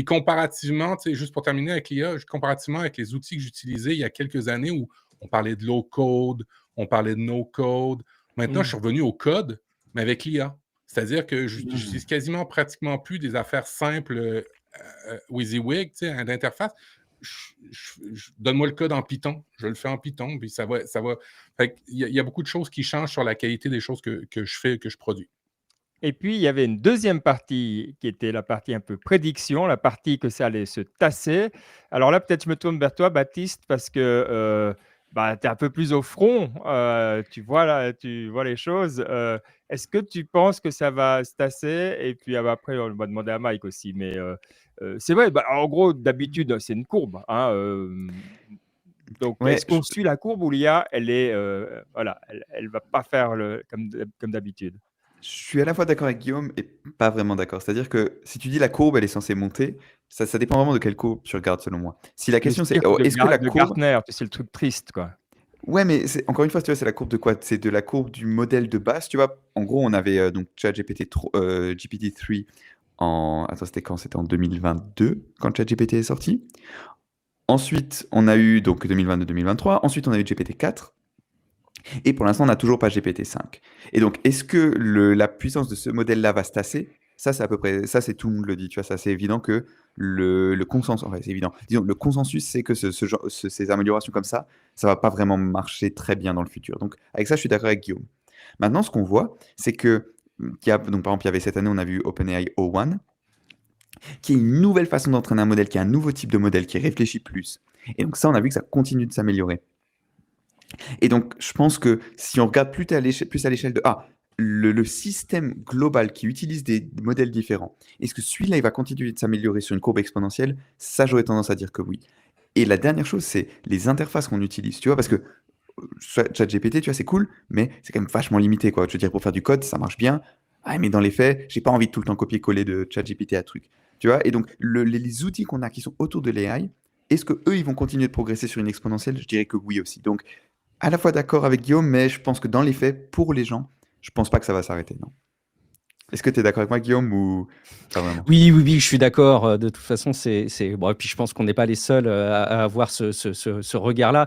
Et comparativement, tu sais, juste pour terminer avec l'IA, comparativement avec les outils que j'utilisais il y a quelques années où on parlait de low code, on parlait de no code. Maintenant, je Mmh. suis revenu au code, mais avec l'IA. C'est-à-dire que Mmh. j'utilise quasiment pratiquement plus des affaires simples WYSIWYG, tu sais, d'interface. Donne-moi le code en Python, je le fais en Python, puis ça va. Fait il y a beaucoup de choses qui changent sur la qualité des choses que je fais, que je produis. Et puis, il y avait une deuxième partie qui était la partie un peu prédiction, la partie que ça allait se tasser. Alors là, peut-être je me tourne vers toi, Baptiste, parce que bah, tu es un peu plus au front, tu vois là, tu vois les choses. Est-ce que tu penses que ça va se tasser? Et puis après, on va demander à Mike aussi. Mais c'est vrai, bah, en gros, d'habitude, c'est une courbe, hein, donc, Ouais, est-ce qu'on suit la courbe ou l'IA, elle est, voilà, elle va pas faire comme d'habitude? je suis à la fois d'accord avec Guillaume et pas vraiment d'accord. C'est-à-dire que si tu dis la courbe, elle est censée monter, ça dépend vraiment de quelle courbe tu regardes, selon moi. Si la Le question c'est, cirque est-ce que la de courbe... Gartner, tu sais, le truc triste, quoi. Ouais, mais encore une fois, tu vois, c'est la courbe de quoi? C'est de la courbe du modèle de base, tu vois. En gros, on avait donc ChatGPT GPT-3 en... Attends, c'était quand? C'était en 2022, quand ChatGPT est sorti. Ensuite, on a eu donc 2022-2023. Ensuite, on a eu GPT-4. Et pour l'instant, on n'a toujours pas GPT-5. Et donc, est-ce que la puissance de ce modèle-là va se tasser? Ça, c'est à peu près, ça, c'est tout le monde le dit, tu vois, ça, c'est évident que le consensus, enfin, c'est évident. Disons, le consensus, c'est que ces améliorations comme ça va pas vraiment marcher très bien dans le futur. Donc, avec ça, je suis d'accord avec Guillaume. Maintenant, ce qu'on voit, c'est que, donc, par exemple, il y avait cette année, on a vu OpenAI O1, qui est une nouvelle façon d'entraîner un modèle, qui est un nouveau type de modèle, qui réfléchit plus. Et donc, ça, on a vu que ça continue de s'améliorer. Et donc, je pense que si on regarde plus à l'échelle de le système global qui utilise des modèles différents, est-ce que celui-là, il va continuer de s'améliorer sur une courbe exponentielle? Ça, j'aurais tendance à dire que oui. Et la dernière chose, c'est les interfaces qu'on utilise, tu vois, parce que ChatGPT, tu vois, c'est cool, mais c'est quand même vachement limité, quoi. Je veux dire, pour faire du code, ça marche bien. Ah, mais dans les faits, j'ai pas envie de tout le temps copier-coller de ChatGPT à truc. Tu vois, et donc, les outils qu'on a qui sont autour de l'AI, est-ce que eux, ils vont continuer de progresser sur une exponentielle? Je dirais que oui aussi. Donc, à la fois d'accord avec Guillaume, mais je pense que dans les faits, pour les gens, je pense pas que ça va s'arrêter, non. Est-ce que tu es d'accord avec moi, Guillaume, ou pas vraiment? Oui, oui, oui, je suis d'accord. De toute façon, bon, et puis je pense qu'on n'est pas les seuls à avoir ce regard-là.